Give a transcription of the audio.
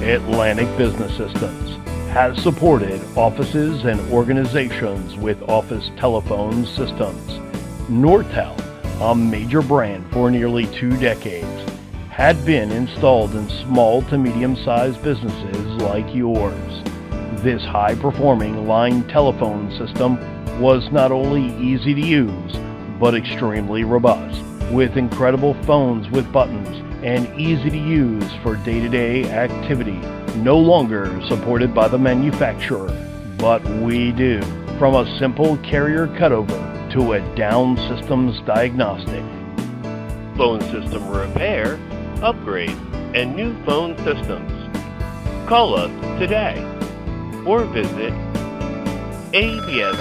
Atlantic Business Systems has supported offices and organizations with office telephone systems. Nortel, a major brand for nearly 2 decades, had been installed in small to medium-sized businesses like yours. This high-performing line telephone system was not only easy to use, but extremely robust, with incredible phones with buttons and easy to use for day-to-day activity. No longer supported by the manufacturer, but we do. From a simple carrier cutover to a down systems diagnostic, phone system repair, upgrade, and new phone systems. Call us today or visit absphone.com.